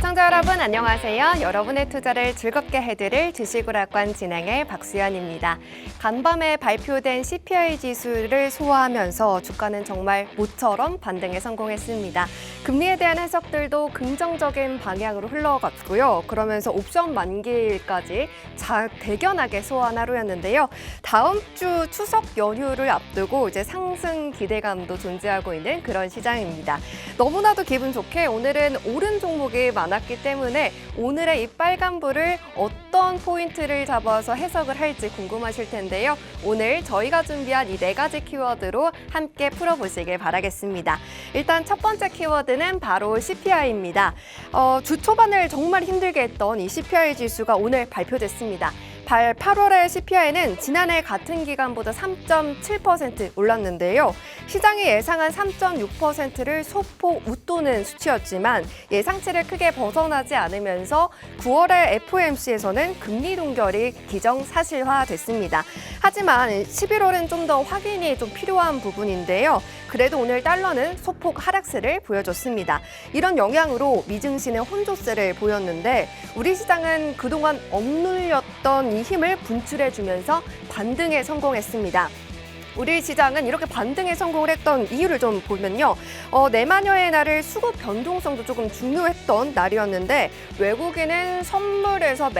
시청자 여러분 안녕하세요. 여러분의 투자를 즐겁게 해드릴 주식오락관 진행의 박수연입니다. 간밤에 발표된 CPI 지수를 소화하면서 주가는 정말 모처럼 반등에 성공했습니다. 금리에 대한 해석들도 긍정적인 방향으로 흘러갔고요. 그러면서 옵션 만기일까지 대견하게 소화한 하루였는데요. 다음 주 추석 연휴를 앞두고 이제 상승 기대감도 존재하고 있는 그런 시장입니다. 너무나도 기분 좋게 오늘은 오른 종목이 많았기 때문에 오늘의 이 빨간불을 어떤 포인트를 잡아서 해석을 할지 궁금하실 텐데요. 오늘 저희가 준비한 이 4가지 키워드로 함께 풀어보시길 바라겠습니다. 일단 첫 번째 키워드는 바로 CPI입니다. 주 초반을 정말 힘들게 했던 이 CPI 지수가 오늘 발표됐습니다. 8월의 CPI는 지난해 같은 기간보다 3.7% 올랐는데요. 시장이 예상한 3.6%를 소폭 웃도는 수치였지만 예상치를 크게 벗어나지 않으면서 9월의 FOMC에서는 금리 동결이 기정사실화됐습니다. 하지만 11월은 좀 더 확인이 좀 필요한 부분인데요. 그래도 오늘 달러는 소폭 하락세를 보여줬습니다. 이런 영향으로 미증시는 혼조세를 보였는데 우리 시장은 그동안 억눌렸던 이 힘을 분출해주면서 반등에 성공했습니다. 우리 시장은 이렇게 반등에 성공을 했던 이유를 좀 보면요. 내마녀의 날을 수급 변동성도 조금 중요했던 날이었는데 외국인은 선물에서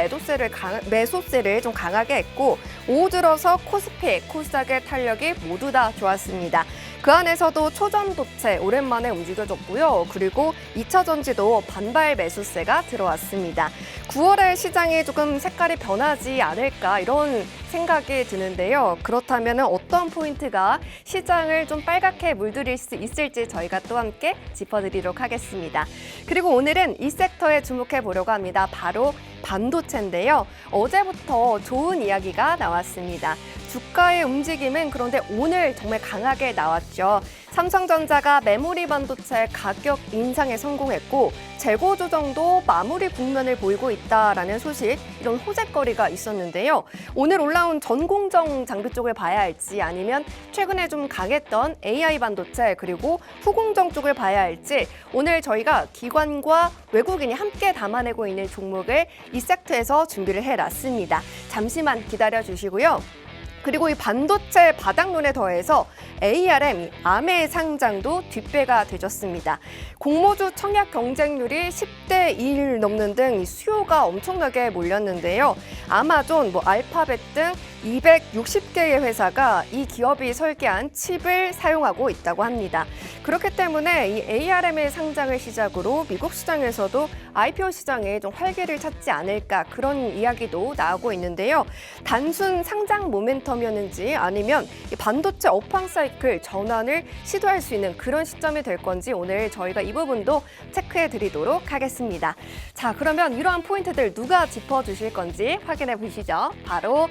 매수세를 좀 강하게 했고 오후 들어서 코스피, 코스닥의 탄력이 모두 다 좋았습니다. 그 안에서도 초전도체 오랜만에 움직여줬고요. 그리고 2차 전지도 반발 매수세가 들어왔습니다. 9월에 시장이 조금 색깔이 변하지 않을까 이런 생각이 드는데요. 그렇다면 어떤 포인트가 시장을 좀 빨갛게 물들일 수 있을지 저희가 또 함께 짚어드리도록 하겠습니다. 그리고 오늘은 이 섹터에 주목해 보려고 합니다. 바로 반도체인데요. 어제부터 좋은 이야기가 나왔습니다. 주가의 움직임은 그런데 오늘 정말 강하게 나왔죠. 삼성전자가 메모리 반도체 가격 인상에 성공했고 재고 조정도 마무리 국면을 보이고 있다라는 소식, 이런 호재거리가 있었는데요. 오늘 올라온 전공정 장비 쪽을 봐야 할지 아니면 최근에 좀 강했던 AI 반도체 그리고 후공정 쪽을 봐야 할지 오늘 저희가 기관과 외국인이 함께 담아내고 있는 종목을 이 섹터에서 준비를 해놨습니다. 잠시만 기다려 주시고요. 그리고 이 반도체 바닥론에 더해서 ARM, 암의 상장도 뒷배가 되졌습니다. 공모주 청약 경쟁률이 10대 1 넘는 등 수요가 엄청나게 몰렸는데요. 아마존, 알파벳 등 260개의 회사가 이 기업이 설계한 칩을 사용하고 있다고 합니다. 그렇기 때문에 이 ARM의 상장을 시작으로 미국 시장에서도 IPO 시장에 좀 활기를 찾지 않을까 그런 이야기도 나오고 있는데요. 단순 상장 모멘텀이었는지 아니면 이 반도체 업황 사이클 전환을 시도할 수 있는 그런 시점이 될 건지 오늘 저희가 이 부분도 체크해 드리도록 하겠습니다. 자, 그러면 이러한 포인트들 누가 짚어주실 건지 확인해 보시죠. 바로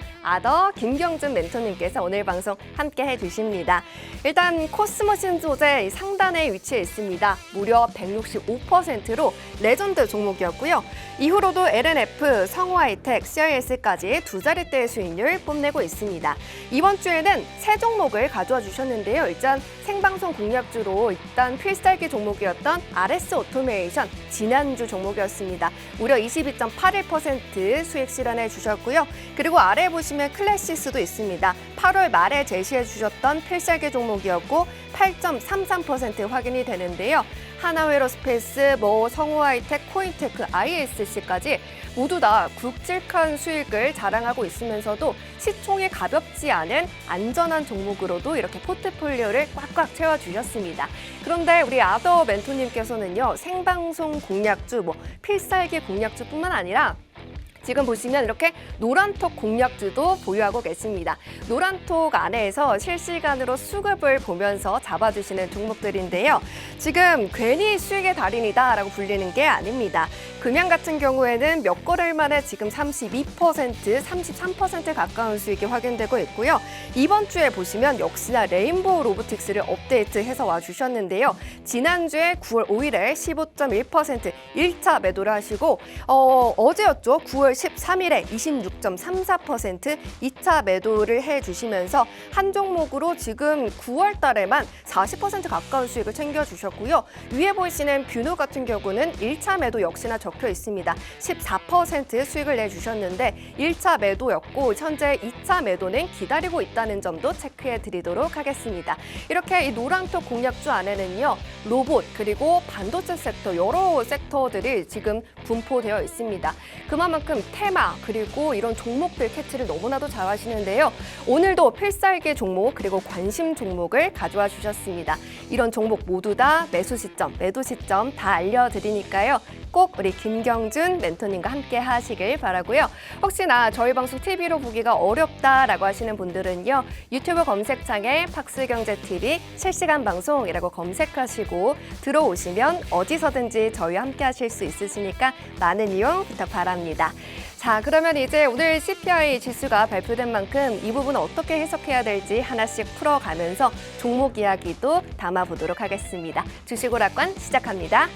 김경준 멘토님께서 오늘 방송 함께 해주십니다. 일단 코스모신 소재 상단에 위치해 있습니다. 무려 165%로 레전드 종목이었고요. 이후로도 LNF, 성우하이텍, CIS까지 두 자릿대의 수익률 뽐내고 있습니다. 이번 주에는 세 종목을 가져와 주셨는데요. 일단 생방송 공략주로 일단 필살기 종목이었던 RS 오토메이션 지난주 종목이었습니다. 무려 22.81% 수익 실현해 주셨고요. 그리고 아래 보시면 클래시스도 있습니다. 8월 말에 제시해 주셨던 필살기 종목이었고 8.33% 확인이 되는데요. 하나웨어로스페이스, 성우하이텍, 코인테크, ISC까지 모두 다 굵직한 수익을 자랑하고 있으면서도 시총이 가볍지 않은 안전한 종목으로도 이렇게 포트폴리오를 꽉꽉 채워주셨습니다. 그런데 우리 멘토님께서는요, 생방송 공략주, 필살기 공략주뿐만 아니라 지금 보시면 이렇게 노란톡 공략주도 보유하고 계십니다. 노란톡 안에서 실시간으로 수급을 보면서 잡아주시는 종목들인데요. 지금 괜히 수익의 달인이다라고 불리는 게 아닙니다. 금양 같은 경우에는 몇 거래일 만에 지금 32%, 33% 가까운 수익이 확인되고 있고요. 이번 주에 보시면 역시나 레인보우 로보틱스를 업데이트해서 와주셨는데요. 지난주에 9월 5일에 15.1% 1차 매도를 하시고 어제였죠. 9월 13일에 26.34% 2차 매도를 해주시면서 한 종목으로 지금 9월 달에만 40% 가까운 수익을 챙겨주셨고요. 위에 보이시는 뷰노 같은 경우는 1차 매도 역시나 적혀 있습니다. 14% 수익을 내주셨는데 1차 매도였고 현재 2차 매도는 기다리고 있다는 점도 체크해 드리도록 하겠습니다. 이렇게 이 노란톡 공략주 안에는요. 로봇 그리고 반도체 섹터 여러 섹터들이 지금 분포되어 있습니다. 그만큼 테마 그리고 이런 종목들 캐치를 너무나도 잘 하시는데요. 오늘도 필살기 종목 그리고 관심 종목을 가져와 주셨습니다. 이런 종목 모두 다 매수 시점, 매도 시점 다 알려드리니까요. 꼭 우리 김경준 멘토님과 함께 하시길 바라고요. 혹시나 저희 방송 TV로 보기가 어렵다라고 하시는 분들은요. 유튜브 검색창에 박스경제TV 실시간 방송이라고 검색하시고 들어오시면 어디서든지 저희와 함께 하실 수 있으시니까 많은 이용 부탁 바랍니다. 자, 그러면 이제 오늘 CPI 지수가 발표된 만큼 이 부분 어떻게 해석해야 될지 하나씩 풀어가면서 종목 이야기도 담아보도록 하겠습니다. 주식오락관 시작합니다.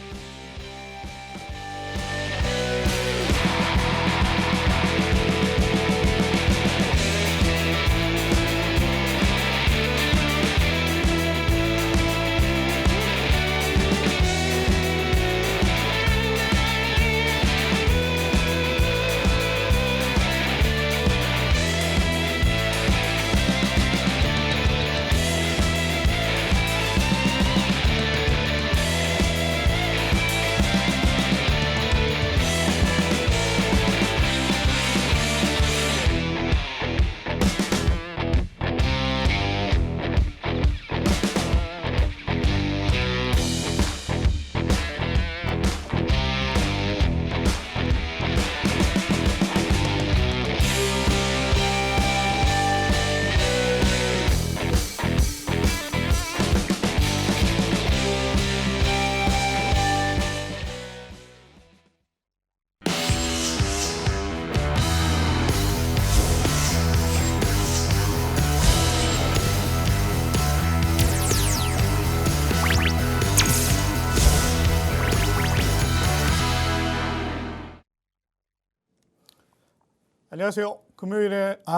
안녕하세요.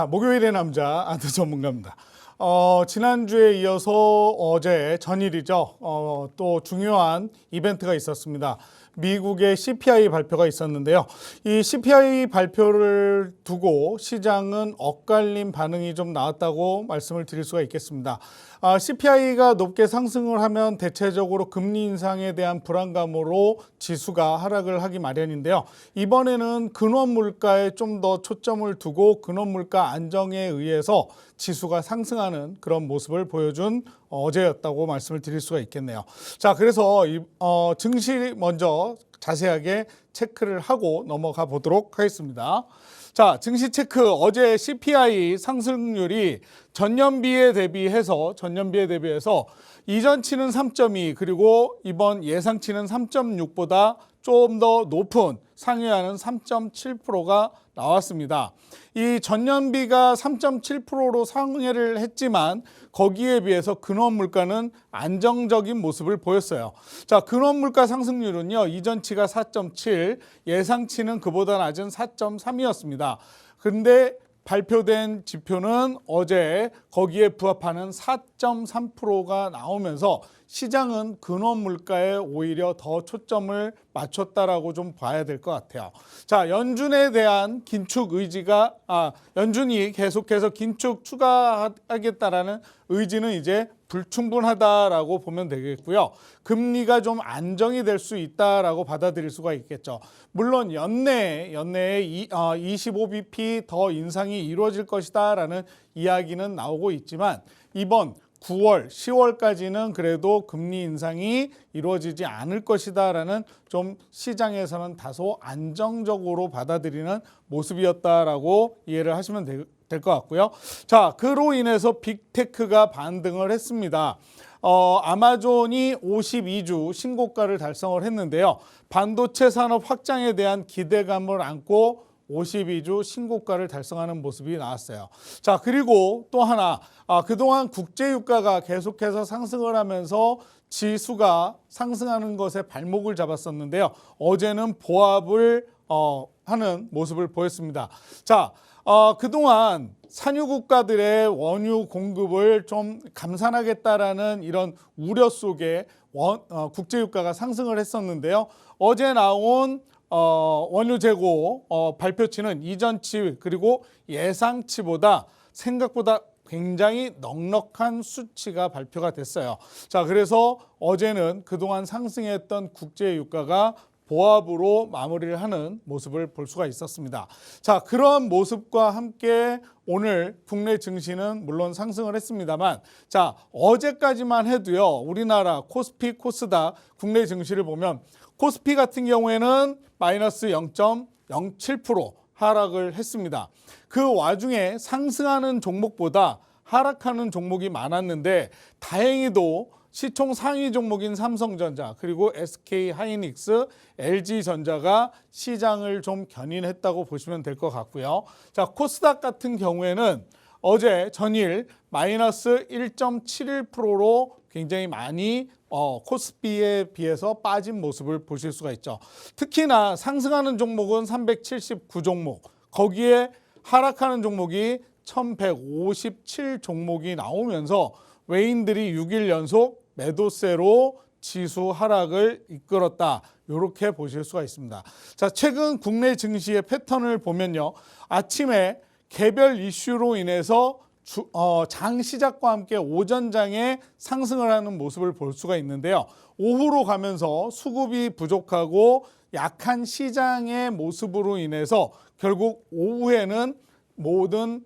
목요일의 남자 안트 전문가입니다. 지난주에 이어서 어제 전일이죠. 또 중요한 이벤트가 있었습니다. 미국의 CPI 발표가 있었는데요. 이 CPI 발표를 두고 시장은 엇갈린 반응이 좀 나왔다고 말씀을 드릴 수가 있겠습니다. CPI가 높게 상승을 하면 대체적으로 금리 인상에 대한 불안감으로 지수가 하락을 하기 마련인데요. 이번에는 근원 물가에 좀 더 초점을 두고 근원 물가 안정에 의해서 지수가 상승하는 그런 모습을 보여준 어제였다고 말씀을 드릴 수가 있겠네요. 자, 그래서 증시 먼저 자세하게 체크를 하고 넘어가 보도록 하겠습니다. 자, 증시 체크. 어제 CPI 상승률이 전년비에 대비해서 이전치는 3.2 그리고 이번 예상치는 3.6보다 좀 더 높은 상회하는 3.7%가 나왔습니다. 이 전년비가 3.7%로 상회를 했지만 거기에 비해서 근원 물가는 안정적인 모습을 보였어요. 자, 근원 물가 상승률은요. 이전치가 4.7, 예상치는 그보다 낮은 4.3이었습니다. 근데 발표된 지표는 어제 거기에 부합하는 4.3%가 나오면서 시장은 근원 물가에 오히려 더 초점을 맞췄다라고 좀 봐야 될 것 같아요. 자, 연준에 대한 긴축 의지가 연준이 계속해서 긴축 추가하겠다라는 의지는 이제 불충분하다라고 보면 되겠고요. 금리가 좀 안정이 될 수 있다라고 받아들일 수가 있겠죠. 물론 연내에 25bp 더 인상이 이루어질 것이다라는 이야기는 나오고 있지만 이번 9월, 10월까지는 그래도 금리 인상이 이루어지지 않을 것이다라는 좀 시장에서는 다소 안정적으로 받아들이는 모습이었다라고 이해를 하시면 될 것 같고요. 자, 그로 인해서 빅테크가 반등을 했습니다. 아마존이 52주 신고가를 달성을 했는데요. 반도체 산업 확장에 대한 기대감을 안고 52주 신고가를 달성하는 모습이 나왔어요. 자, 그리고 또 하나, 그동안 국제유가가 계속해서 상승을 하면서 지수가 상승하는 것에 발목을 잡았었는데요. 어제는 보합을 하는 모습을 보였습니다. 자, 그동안 산유 국가들의 원유 공급을 좀 감산하겠다라는 이런 우려 속에 국제유가가 상승을 했었는데요. 어제 나온 원유 재고 발표치는 이전치 그리고 예상치보다 생각보다 굉장히 넉넉한 수치가 발표가 됐어요. 자, 그래서 어제는 그동안 상승했던 국제 유가가 보합으로 마무리를 하는 모습을 볼 수가 있었습니다. 자, 그런 모습과 함께 오늘 국내 증시는 물론 상승을 했습니다만, 자, 어제까지만 해도요, 우리나라 코스피, 코스닥 국내 증시를 보면 코스피 같은 경우에는 마이너스 0.07% 하락을 했습니다. 그 와중에 상승하는 종목보다 하락하는 종목이 많았는데 다행히도 시총 상위 종목인 삼성전자 그리고 SK하이닉스, LG전자가 시장을 좀 견인했다고 보시면 될 것 같고요. 자, 코스닥 같은 경우에는 어제 전일 마이너스 1.71%로 굉장히 많이 코스피에 비해서 빠진 모습을 보실 수가 있죠. 특히나 상승하는 종목은 379종목, 거기에 하락하는 종목이 1157 종목이 나오면서 외인들이 6일 연속 매도세로 지수 하락을 이끌었다. 이렇게 보실 수가 있습니다. 자, 최근 국내 증시의 패턴을 보면요. 아침에 개별 이슈로 인해서 장 시작과 함께 오전장에 상승을 하는 모습을 볼 수가 있는데요. 오후로 가면서 수급이 부족하고 약한 시장의 모습으로 인해서 결국 오후에는 모든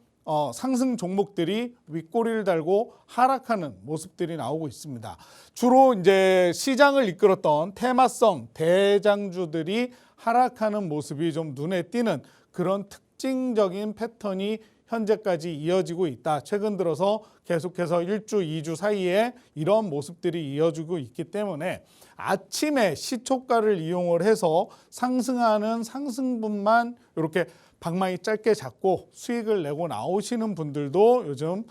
상승 종목들이 윗꼬리를 달고 하락하는 모습들이 나오고 있습니다. 주로 이제 시장을 이끌었던 테마성 대장주들이 하락하는 모습이 좀 눈에 띄는 그런 특징적인 패턴이 현재까지 이어지고 있다. 최근 들어서 계속해서 1주, 2주 사이에 이런 모습들이 이어지고 있기 때문에 아침에 시초가를 이용을 해서 상승하는 상승분만 이렇게 방망이 짧게 잡고 수익을 내고 나오시는 분들도 요즘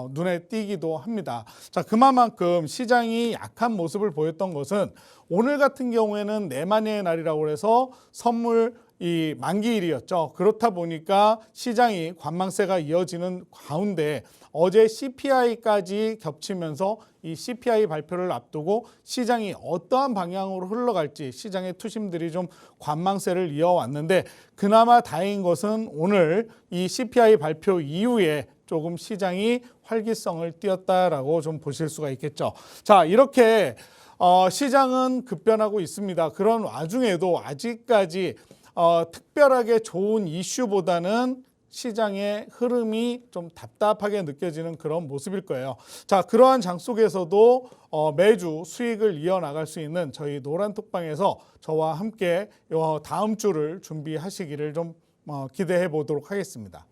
눈에 띄기도 합니다. 자, 그만큼 시장이 약한 모습을 보였던 것은 오늘 같은 경우에는 내만의 날이라고 해서 선물 이 만기일이었죠. 그렇다 보니까 시장이 관망세가 이어지는 가운데 어제 CPI까지 겹치면서 이 CPI 발표를 앞두고 시장이 어떠한 방향으로 흘러갈지 시장의 투심들이 좀 관망세를 이어왔는데 그나마 다행인 것은 오늘 이 CPI 발표 이후에 조금 시장이 활기성을 띄었다라고 좀 보실 수가 있겠죠. 자, 이렇게 시장은 급변하고 있습니다. 그런 와중에도 아직까지 특별하게 좋은 이슈보다는 시장의 흐름이 좀 답답하게 느껴지는 그런 모습일 거예요. 자, 그러한 장 속에서도 매주 수익을 이어나갈 수 있는 저희 노란톡방에서 저와 함께 다음 주를 준비하시기를 좀 기대해 보도록 하겠습니다.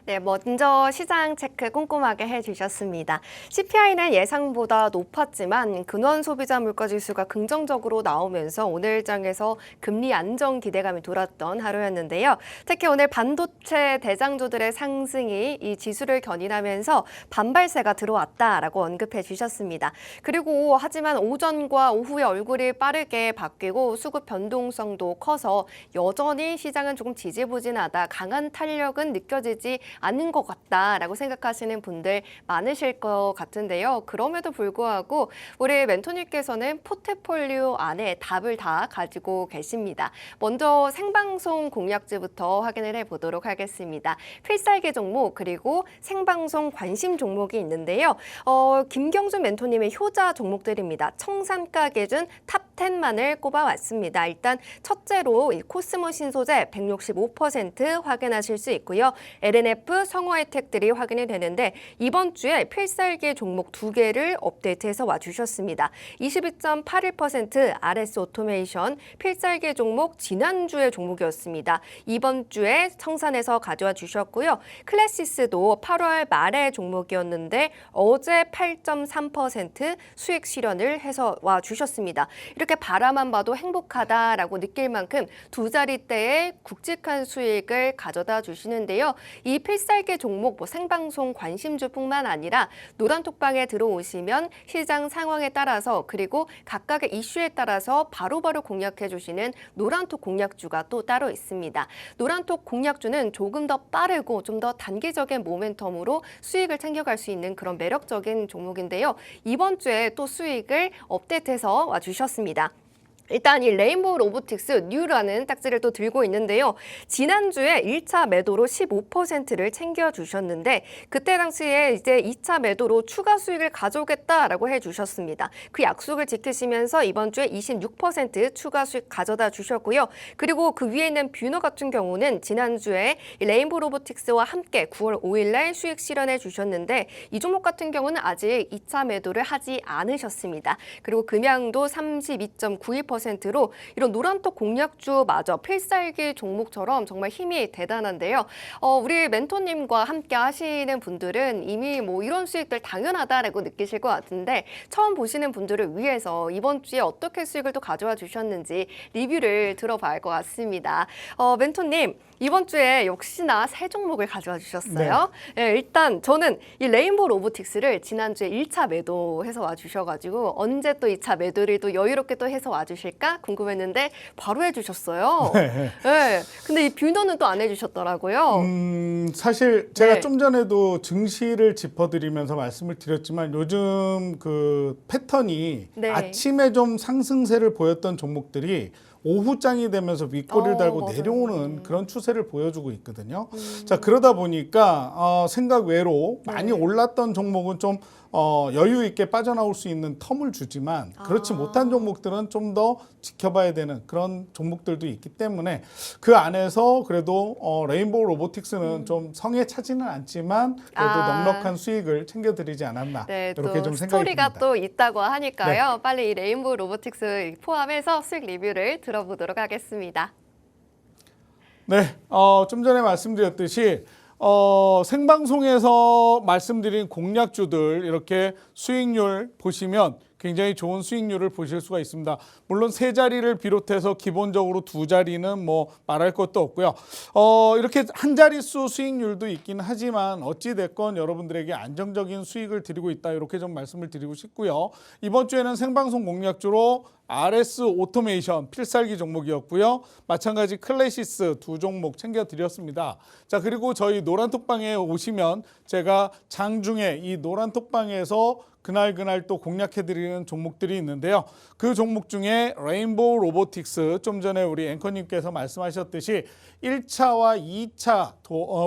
네, 먼저 시장 체크 꼼꼼하게 해주셨습니다. CPI는 예상보다 높았지만 근원 소비자 물가지수가 긍정적으로 나오면서 오늘 장에서 금리 안정 기대감이 돌았던 하루였는데요. 특히 오늘 반도체 대장주들의 상승이 이 지수를 견인하면서 반발세가 들어왔다라고 언급해 주셨습니다. 그리고 하지만 오전과 오후의 얼굴이 빠르게 바뀌고 수급 변동성도 커서 여전히 시장은 조금 지지부진하다, 강한 탄력은 느껴지지 않는 것 같다라고 생각하시는 분들 많으실 것 같은데요. 그럼에도 불구하고 우리 멘토님께서는 포트폴리오 안에 답을 다 가지고 계십니다. 먼저 생방송 공략지부터 확인을 해보도록 하겠습니다. 필살기 종목 그리고 생방송 관심 종목이 있는데요. 김경준 멘토님의 효자 종목들입니다. 청산가 기준 탑 10만을 꼽아왔습니다. 일단 첫째로 코스모 신소재 165% 확인하실 수 있고요. LNF 성호 혜택들이 확인이 되는데 이번 주에 필살기 종목 2개를 업데이트해서 와주셨습니다. 22.81% RS 오토메이션 필살기 종목 지난주의 종목이었습니다. 이번 주에 청산해서 가져와 주셨고요. 클래시스도 8월 말의 종목이었는데 어제 8.3% 수익 실현을 해서 와주셨습니다. 이렇게 바라만 봐도 행복하다라고 느낄 만큼 두 자릿대의 굵직한 수익을 가져다 주시는데요. 이 필살기 종목 생방송 관심주뿐만 아니라 노란톡방에 들어오시면 시장 상황에 따라서 그리고 각각의 이슈에 따라서 바로바로 공략해 주시는 노란톡 공략주가 또 따로 있습니다. 노란톡 공략주는 조금 더 빠르고 좀 더 단기적인 모멘텀으로 수익을 챙겨갈 수 있는 그런 매력적인 종목인데요. 이번 주에 또 수익을 업데이트해서 와주셨습니다. 일단 이 레인보우 로보틱스 뉴라는 딱지를 또 들고 있는데요. 지난주에 1차 매도로 15%를 챙겨주셨는데 그때 당시에 이제 2차 매도로 추가 수익을 가져오겠다라고 해주셨습니다. 그 약속을 지키시면서 이번 주에 26% 추가 수익 가져다 주셨고요. 그리고 그 위에 있는 뷰너 같은 경우는 지난주에 이 레인보우 로보틱스와 함께 9월 5일 날 수익 실현해 주셨는데 이 종목 같은 경우는 아직 2차 매도를 하지 않으셨습니다. 그리고 금양도 32.92%로 이런 노란톡 공략주마저 필살기 종목처럼 정말 힘이 대단한데요. 우리 멘토님과 함께 하시는 분들은 이미 뭐 이런 수익들 당연하다라고 느끼실 것 같은데 처음 보시는 분들을 위해서 이번 주에 어떻게 수익을 또 가져와 주셨는지 리뷰를 들어봐야 할 것 같습니다. 멘토님, 이번 주에 역시나 새 종목을 가져와 주셨어요. 네, 일단 저는 이 레인보우 로보틱스를 지난주에 1차 매도해서 와주셔가지고 언제 또 2차 매도를 또 여유롭게 또 해서 와주실까 궁금했는데 바로 해주셨어요. 네. 근데 이 뷰너는 또 안 해주셨더라고요. 사실 제가 네. 좀 전에도 증시를 짚어드리면서 말씀을 드렸지만 요즘 그 패턴이 네. 아침에 좀 상승세를 보였던 종목들이 오후장이 되면서 윗꼬리를 달고 맞아요. 내려오는 그런 추세를 보여주고 있거든요. 자, 그러다 보니까 생각 외로 많이 올랐던 종목은 좀 여유 있게 빠져나올 수 있는 텀을 주지만 그렇지 못한 종목들은 좀 더 지켜봐야 되는 그런 종목들도 있기 때문에 그 안에서 그래도 레인보우 로보틱스는 좀 성에 차지는 않지만 그래도 넉넉한 수익을 챙겨드리지 않았나 네, 이렇게 또 좀 생각이 스토리가 듭니다. 또 있다고 하니까요. 빨리 이 레인보우 로보틱스 포함해서 수익 리뷰를 들어보도록 하겠습니다. 네, 좀 전에 말씀드렸듯이 생방송에서 말씀드린 공략주들 이렇게 수익률 보시면 굉장히 좋은 수익률을 보실 수가 있습니다. 물론 세 자리를 비롯해서 기본적으로 두 자리는 뭐 말할 것도 없고요. 이렇게 한 자릿수 수익률도 있긴 하지만 어찌 됐건 여러분들에게 안정적인 수익을 드리고 있다 이렇게 좀 말씀을 드리고 싶고요. 이번 주에는 생방송 공략주로 RS 오토메이션 필살기 종목이었고요. 마찬가지 클래시스 두 종목 챙겨드렸습니다. 자, 그리고 저희 노란톡방에 오시면 제가 장중에 이 노란톡방에서 그날 또 공략해드리는 종목들이 있는데요. 그 종목 중에 레인보우 로보틱스 좀 전에 우리 앵커님께서 말씀하셨듯이 1차와 2차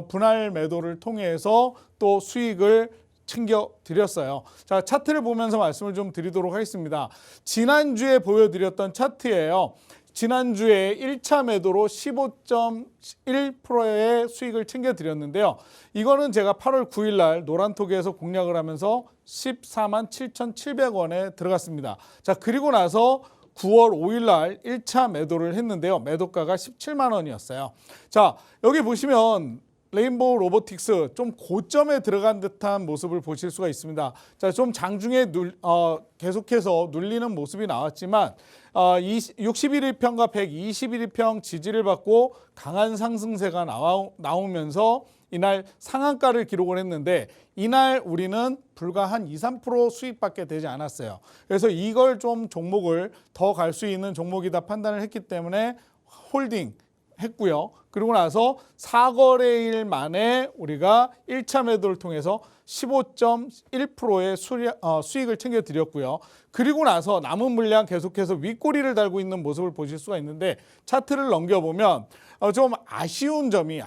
분할 매도를 통해서 또 수익을 챙겨드렸어요. 자, 차트를 보면서 말씀을 좀 드리도록 하겠습니다. 지난주에 보여드렸던 차트예요. 지난주에 1차 매도로 15.1%의 수익을 챙겨드렸는데요. 이거는 제가 8월 9일 날 노란톡에서 공략을 하면서 14만 7,700원에 들어갔습니다. 자, 그리고 나서 9월 5일 날 1차 매도를 했는데요. 매도가가 17만 원이었어요. 자, 여기 보시면 레인보우 로보틱스 좀 고점에 들어간 듯한 모습을 보실 수가 있습니다. 자, 좀 장중에 계속해서 눌리는 모습이 나왔지만 61일평과 121일평 지지를 받고 강한 상승세가 나오면서 이날 상한가를 기록을 했는데 이날 우리는 불과 한 2~3% 수익밖에 되지 않았어요. 그래서 이걸 좀 종목을 더 갈 수 있는 종목이다 판단을 했기 때문에 홀딩 했고요. 그리고 나서 4거래일 만에 우리가 1차 매도를 통해서 15.1%의 수익을 챙겨드렸고요. 그리고 나서 남은 물량 계속해서 윗꼬리를 달고 있는 모습을 보실 수가 있는데 차트를 넘겨보면 좀 아쉬운 점이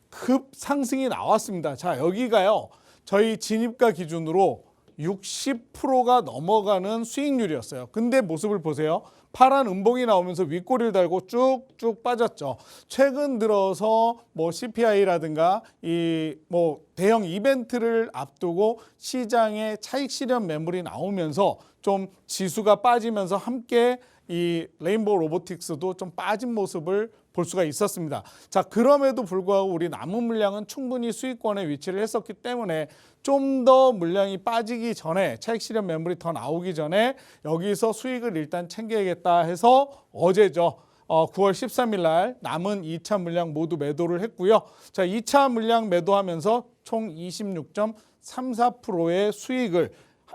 급 상승이 나왔습니다. 자, 여기가요. 저희 진입가 기준으로 60%가 넘어가는 수익률이었어요. 근데 모습을 보세요. 파란 음봉이 나오면서 윗꼬리를 달고 쭉쭉 빠졌죠. 최근 들어서 뭐 CPI라든가 이 뭐 대형 이벤트를 앞두고 시장에 차익 실현 매물이 나오면서 좀 지수가 빠지면서 함께 이 레인보우 로보틱스도 좀 빠진 모습을 볼 수가 있었습니다. 자, 그럼에도 불구하고 우리 남은 물량은 충분히 수익권에 위치를 했었기 때문에 좀 더 물량이 빠지기 전에 차익 실현 매물이 더 나오기 전에 여기서 수익을 일단 챙겨야겠다 해서 어제죠. 9월 13일 날 남은 2차 물량 모두 매도를 했고요. 자, 2차 물량 매도하면서 총 26.34%의 수익을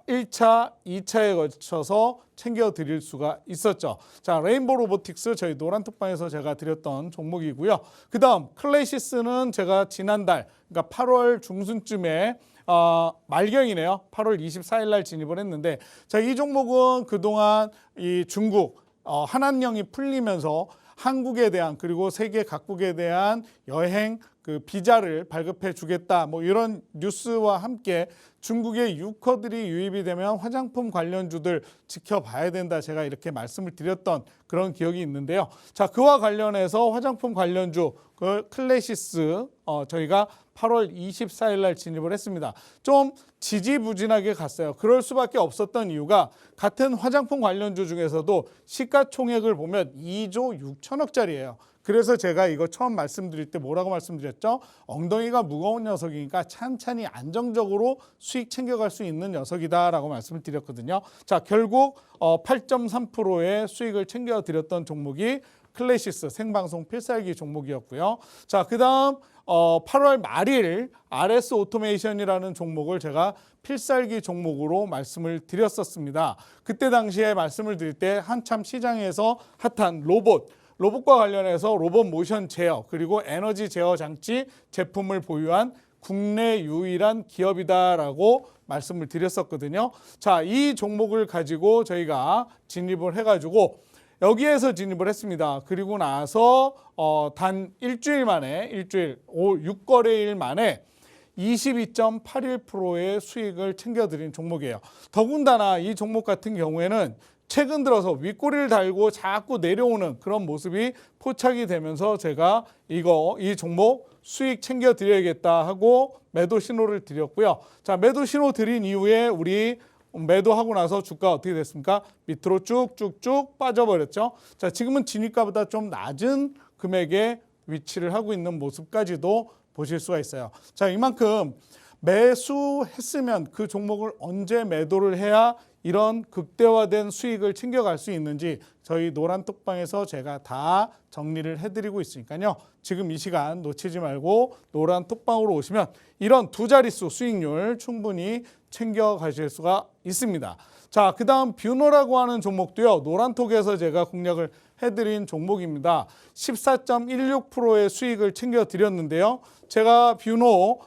1차, 2차에 거쳐서 챙겨드릴 수가 있었죠. 자, 레인보우 로보틱스 저희 노란톡방에서 제가 드렸던 종목이고요. 그 다음 클래시스는 제가 지난달 그러니까 8월 중순쯤에 말경이네요. 8월 24일 날 진입을 했는데 자, 이 종목은 그동안 이 중국 한한령이 풀리면서 한국에 대한 그리고 세계 각국에 대한 여행 그 비자를 발급해 주겠다 뭐 이런 뉴스와 함께 중국의 유커들이 유입이 되면 화장품 관련주들 지켜봐야 된다 제가 이렇게 말씀을 드렸던 그런 기억이 있는데요. 자, 그와 관련해서 화장품 관련주 그 클래시스 저희가 8월 24일 날 진입을 했습니다. 좀 지지부진하게 갔어요. 그럴 수밖에 없었던 이유가 같은 화장품 관련주 중에서도 시가총액을 보면 2조 6천억짜리예요. 그래서 제가 이거 처음 말씀드릴 때 뭐라고 말씀드렸죠? 엉덩이가 무거운 녀석이니까 찬찬히 안정적으로 수익 챙겨갈 수 있는 녀석이다라고 말씀을 드렸거든요. 자, 결국 8.3%의 수익을 챙겨드렸던 종목이 클래시스 생방송 필살기 종목이었고요. 자, 그다음 8월 말일 RS 오토메이션이라는 종목을 제가 필살기 종목으로 말씀을 드렸었습니다. 그때 당시에 말씀을 드릴 때 한참 시장에서 핫한 로봇과 관련해서 로봇 모션 제어 그리고 에너지 제어 장치 제품을 보유한 국내 유일한 기업이다라고 말씀을 드렸었거든요. 자, 이 종목을 가지고 저희가 진입을 해가지고 여기에서 진입을 했습니다. 그리고 나서 단 일주일 만에 6거래일 만에 22.81%의 수익을 챙겨드린 종목이에요. 더군다나 이 종목 같은 경우에는 최근 들어서 윗꼬리를 달고 자꾸 내려오는 그런 모습이 포착이 되면서 제가 이 종목 수익 챙겨드려야겠다 하고 매도 신호를 드렸고요. 자, 매도 신호 드린 이후에 우리 매도하고 나서 주가 어떻게 됐습니까? 밑으로 쭉쭉쭉 빠져버렸죠. 자, 지금은 진입가보다 좀 낮은 금액에 위치를 하고 있는 모습까지도 보실 수가 있어요. 자, 이만큼 매수했으면 그 종목을 언제 매도를 해야 이런 극대화된 수익을 챙겨갈 수 있는지 저희 노란톡방에서 제가 다 정리를 해드리고 있으니까요. 지금 이 시간 놓치지 말고 노란톡방으로 오시면 이런 두 자릿수 수익률 충분히 챙겨가실 수가 있습니다. 자, 그 다음 뷰노라고 하는 종목도요. 노란톡에서 제가 공략을 해드린 종목입니다. 14.16%의 수익을 챙겨드렸는데요. 제가 뷰노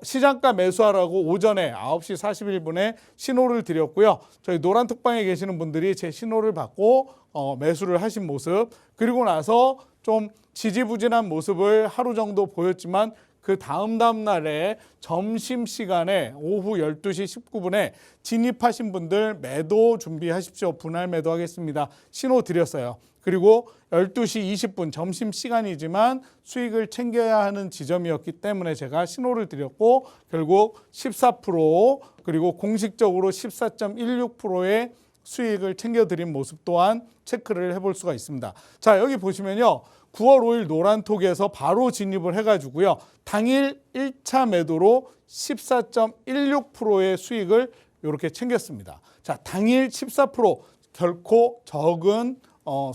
시장가 매수하라고 오전에 9시 41분에 신호를 드렸고요. 저희 노란톡방에 계시는 분들이 제 신호를 받고 매수를 하신 모습, 그리고 나서 좀 지지부진한 모습을 하루 정도 보였지만 그 다음 날에 점심시간에 오후 12시 19분에 진입하신 분들 매도 준비하십시오. 분할 매도하겠습니다. 신호 드렸어요. 그리고 12시 20분 점심시간이지만 수익을 챙겨야 하는 지점이었기 때문에 제가 신호를 드렸고 결국 14% 그리고 공식적으로 14.16%의 수익을 챙겨드린 모습 또한 체크를 해볼 수가 있습니다. 자, 여기 보시면요. 9월 5일 노란톡에서 바로 진입을 해가지고요. 당일 1차 매도로 14.16%의 수익을 이렇게 챙겼습니다. 자, 당일 14% 결코 적은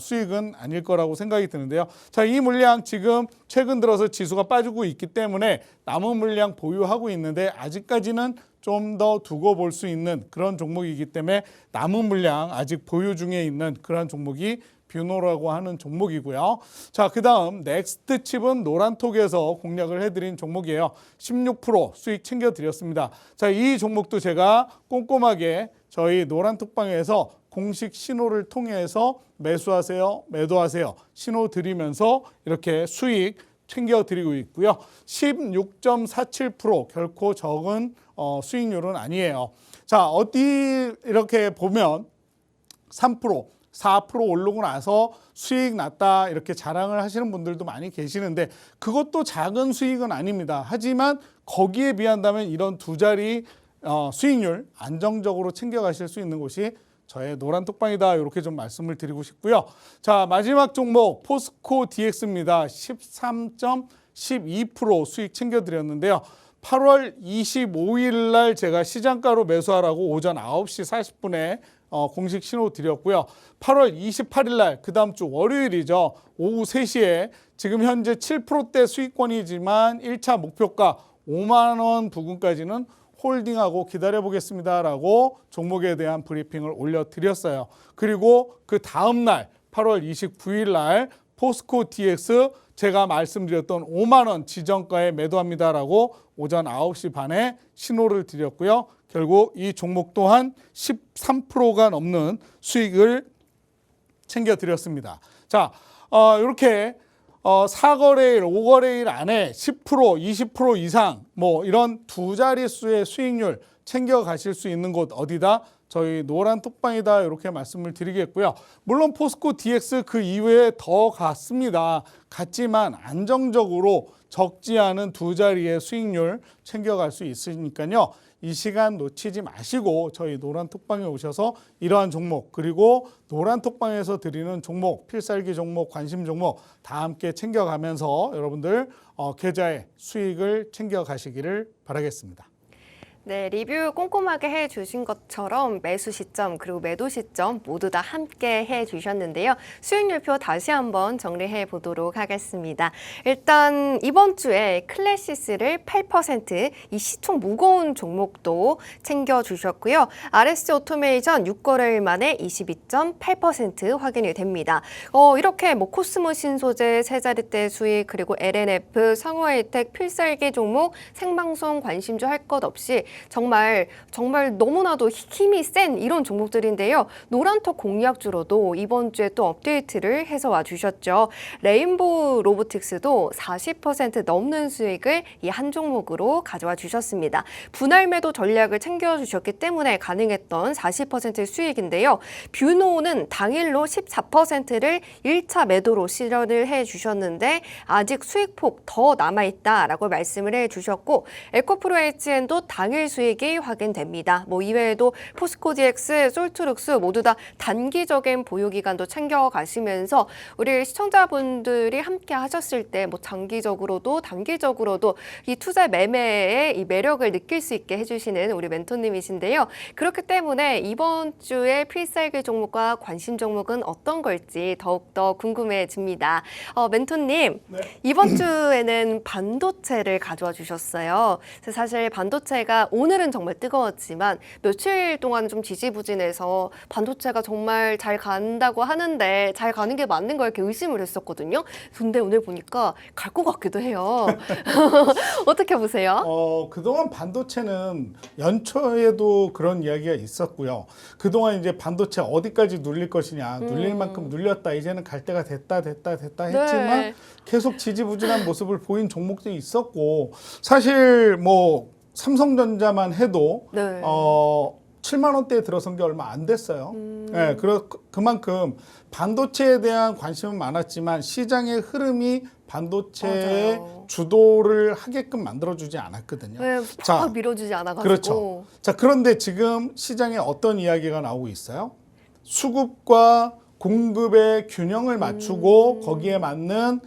수익은 아닐 거라고 생각이 드는데요. 자, 이 물량 지금 최근 들어서 지수가 빠지고 있기 때문에 남은 물량 보유하고 있는데 아직까지는 좀 더 두고 볼 수 있는 그런 종목이기 때문에 남은 물량 아직 보유 중에 있는 그런 종목이 뷰노라고 하는 종목이고요. 자, 그 다음 넥스트칩은 노란톡에서 공략을 해드린 종목이에요. 16% 수익 챙겨드렸습니다. 자, 이 종목도 제가 꼼꼼하게 저희 노란톡방에서 공식 신호를 통해서 매수하세요, 매도하세요 신호 드리면서 이렇게 수익 챙겨드리고 있고요. 16.47% 결코 적은 수익률은 아니에요. 자, 어디 이렇게 보면 3%, 4% 오르고 나서 수익 났다 이렇게 자랑을 하시는 분들도 많이 계시는데 그것도 작은 수익은 아닙니다. 하지만 거기에 비한다면 이런 두 자리 수익률 안정적으로 챙겨가실 수 있는 곳이 저의 노란톡방이다 이렇게 좀 말씀을 드리고 싶고요. 자, 마지막 종목 포스코 DX입니다. 13.12% 수익 챙겨드렸는데요. 8월 25일 날 제가 시장가로 매수하라고 오전 9시 40분에 공식 신호 드렸고요. 8월 28일 날 그 다음 주 월요일이죠. 오후 3시에 지금 현재 7%대 수익권이지만 1차 목표가 5만 원 부근까지는 홀딩하고 기다려보겠습니다라고 종목에 대한 브리핑을 올려드렸어요. 그리고 그 다음 날 8월 29일 날 포스코 DX 제가 말씀드렸던 5만 원 지정가에 매도합니다라고 오전 9시 반에 신호를 드렸고요. 결국 이 종목 또한 13%가 넘는 수익을 챙겨드렸습니다. 자, 이렇게 4거래일, 5거래일 안에 10%, 20% 이상 뭐 이런 두 자릿수의 수익률 챙겨가실 수 있는 곳 어디다? 저희 노란 톡방이다 이렇게 말씀을 드리겠고요. 물론 포스코 DX 그 이외에 더 갔습니다. 갔지만 안정적으로 적지 않은 두 자리의 수익률 챙겨갈 수 있으니까요. 이 시간 놓치지 마시고 저희 노란 톡방에 오셔서 이러한 종목 그리고 노란 톡방에서 드리는 종목, 필살기 종목, 관심 종목 다 함께 챙겨가면서 여러분들 계좌의 수익을 챙겨가시기를 바라겠습니다. 네, 리뷰 꼼꼼하게 해주신 것처럼 매수 시점 그리고 매도 시점 모두 다 함께 해주셨는데요. 수익률표 다시 한번 정리해 보도록 하겠습니다. 일단 이번 주에 클래시스를 8%, 이 시총 무거운 종목도 챙겨주셨고요. RS 오토메이션 6거래일 만에 22.8% 확인이 됩니다. 이렇게 뭐 코스모 신소재, 세자릿대 수익, 그리고 LNF, 상호혜택, 필살기 종목, 생방송 관심주 할 것 없이 정말 너무나도 힘이 센 이런 종목들인데요. 노란톡 공략주로도 이번 주에 또 업데이트를 해서 와주셨죠. 레인보우 로보틱스도 40% 넘는 수익을 이 한 종목으로 가져와 주셨습니다. 분할 매도 전략을 챙겨주셨기 때문에 가능했던 40% 수익인데요. 뷰노는 당일로 14%를 1차 매도로 실현을 해주셨는데 아직 수익폭 더 남아있다라고 말씀을 해주셨고 에코프로 HN도 당일 수익이 확인됩니다. 뭐 이외에도 포스코 DX, 솔트룩스 모두 다 단기적인 보유기간도 챙겨가시면서 우리 시청자분들이 함께 하셨을 때 뭐 장기적으로도 단기적으로도 이 투자 매매의 이 매력을 느낄 수 있게 해주시는 우리 멘토님이신데요. 그렇기 때문에 이번 주에 필살기 종목과 관심 종목은 어떤 걸지 더욱더 궁금해집니다. 멘토님, 네. 이번 주에는 반도체를 가져와 주셨어요. 사실 반도체가 오늘은 정말 뜨거웠지만 며칠 동안 좀 지지부진해서 반도체가 정말 잘 간다고 하는데 잘 가는 게 맞는 걸 이렇게 의심을 했었거든요. 근데 오늘 보니까 갈 것 같기도 해요. 어떻게 보세요? 그동안 반도체는 연초에도 그런 이야기가 있었고요. 그동안 이제 반도체 어디까지 눌릴 것이냐, 눌릴 만큼 눌렸다, 이제는 갈 때가 됐다 했지만 네. 계속 지지부진한 모습을 보인 종목들이 있었고 사실 뭐 삼성전자만 해도 네. 7만 원대에 들어선 게 얼마 안 됐어요. 네, 그만큼 반도체에 대한 관심은 많았지만 시장의 흐름이 반도체의 맞아요. 주도를 하게끔 만들어주지 않았거든요. 네, 자, 팍 밀어주지 않아가지고. 그렇죠. 자, 그런데 지금 시장에 어떤 이야기가 나오고 있어요? 수급과 공급의 균형을 맞추고 거기에 맞는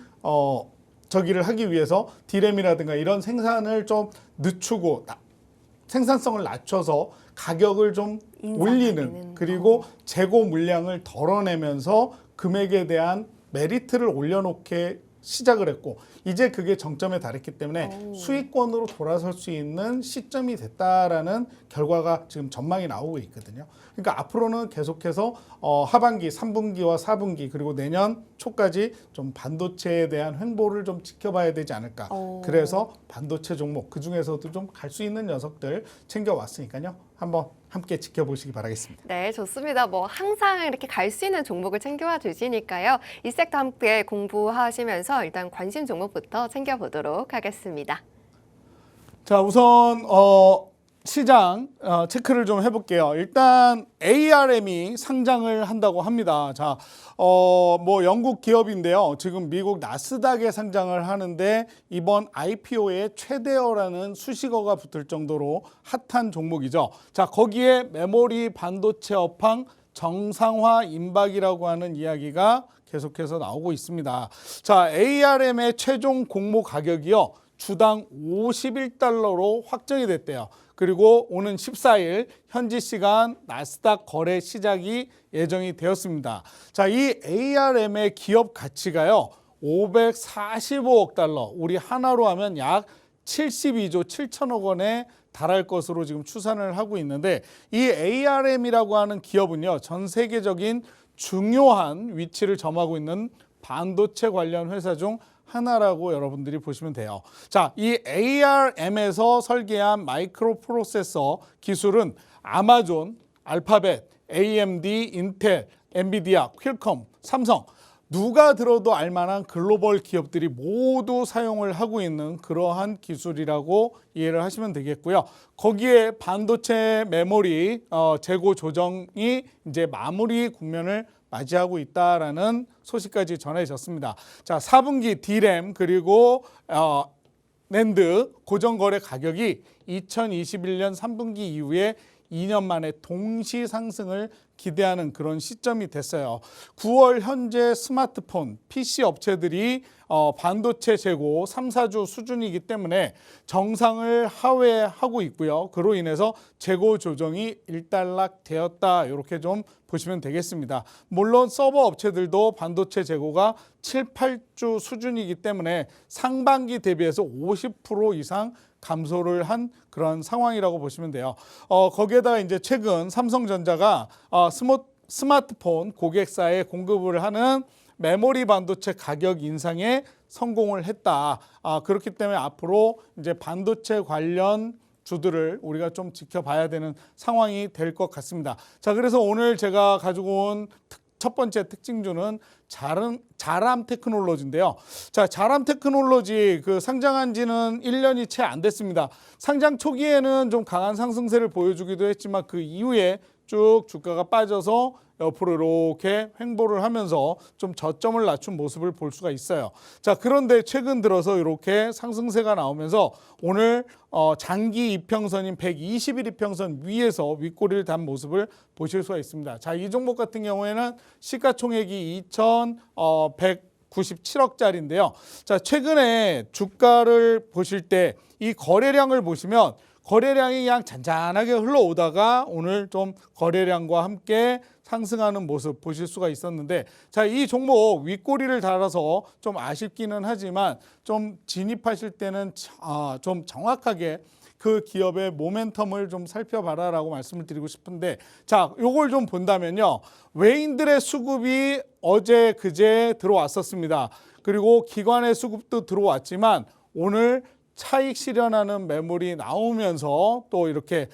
저기를 하기 위해서 디램이라든가 이런 생산을 좀 늦추고 생산성을 낮춰서 가격을 좀 올리는 그리고 재고 물량을 덜어내면서 금액에 대한 메리트를 올려놓게 시작을 했고 이제 그게 정점에 달했기 때문에 수익권으로 돌아설 수 있는 시점이 됐다라는 결과가 지금 전망이 나오고 있거든요. 그러니까 앞으로는 계속해서 하반기, 3분기와 4분기 그리고 내년 초까지 좀 반도체에 대한 횡보를 좀 지켜봐야 되지 않을까. 그래서 반도체 종목 그중에서도 좀 갈 수 있는 녀석들 챙겨왔으니까요. 한번 함께 지켜보시기 바라겠습니다. 네, 좋습니다. 뭐 항상 이렇게 갈 수 있는 종목을 챙겨와 주시니까요. 이 섹터 함께 공부하시면서 일단 관심 종목부터 챙겨보도록 하겠습니다. 자, 우선 시장 체크를 좀 해볼게요. 일단 ARM이 상장을 한다고 합니다. 자, 뭐 영국 기업인데요. 지금 미국 나스닥에 상장을 하는데 이번 IPO에 최대어라는 수식어가 붙을 정도로 핫한 종목이죠. 자, 거기에 메모리 반도체 업황 정상화 임박이라고 하는 이야기가 계속해서 나오고 있습니다. 자, ARM의 최종 공모 가격이요. 주당 51달러로 확정이 됐대요. 그리고 오는 14일 현지 시간 나스닥 거래 시작이 예정이 되었습니다. 자, 이 ARM의 기업 가치가요. 545억 달러, 우리 하나로 하면 약 72조 7천억 원에 달할 것으로 지금 추산을 하고 있는데 이 ARM이라고 하는 기업은요. 전 세계적인 중요한 위치를 점하고 있는 반도체 관련 회사 중 하나라고 여러분들이 보시면 돼요. 자, 이 ARM에서 설계한 마이크로 프로세서 기술은 아마존, 알파벳, AMD, 인텔, 엔비디아, 퀄컴, 삼성 누가 들어도 알만한 글로벌 기업들이 모두 사용을 하고 있는 그러한 기술이라고 이해를 하시면 되겠고요. 거기에 반도체 메모리 재고 조정이 이제 마무리 국면을 맞이하고 있다라는 소식까지 전해졌습니다. 자, 4분기 D램 그리고 낸드 고정거래 가격이 2021년 3분기 이후에 2년 만에 동시 상승을 기대하는 그런 시점이 됐어요. 9월 현재 스마트폰, PC 업체들이 반도체 재고 3, 4주 수준이기 때문에 정상을 하회하고 있고요. 그로 인해서 재고 조정이 일단락되었다. 이렇게 좀 보시면 되겠습니다. 물론 서버 업체들도 반도체 재고가 7, 8주 수준이기 때문에 상반기 대비해서 50% 이상 감소를 한 그런 상황이라고 보시면 돼요. 거기에다가 이제 최근 삼성전자가 스마트폰 고객사에 공급을 하는 메모리 반도체 가격 인상에 성공을 했다. 그렇기 때문에 앞으로 이제 반도체 관련 주들을 우리가 좀 지켜봐야 되는 상황이 될 것 같습니다. 자, 그래서 오늘 제가 가지고 온 첫 번째 특징주는 자람 테크놀로지인데요. 자, 자람 테크놀로지 상장한 지는 1년이 채 안 됐습니다. 상장 초기에는 좀 강한 상승세를 보여주기도 했지만 그 이후에 쭉 주가가 빠져서 옆으로 이렇게 횡보를 하면서 좀 저점을 낮춘 모습을 볼 수가 있어요. 자, 그런데 최근 들어서 이렇게 상승세가 나오면서 오늘 장기 이평선인 120일 이평선 위에서 윗꼬리를 단 모습을 보실 수가 있습니다. 자, 이 종목 같은 경우에는 시가총액이 2,197억짜리인데요. 자, 최근에 주가를 보실 때 이 거래량을 보시면 거래량이 그냥 잔잔하게 흘러오다가 오늘 좀 거래량과 함께 상승하는 모습 보실 수가 있었는데, 자, 이 종목 윗꼬리를 달아서 좀 아쉽기는 하지만 좀 진입하실 때는 좀 정확하게 그 기업의 모멘텀을 좀 살펴봐라라고 말씀을 드리고 싶은데, 자, 요걸 좀 본다면요. 외인들의 수급이 어제 그제 들어왔었습니다. 그리고 기관의 수급도 들어왔지만 오늘 차익 실현하는 매물이 나오면서 또 이렇게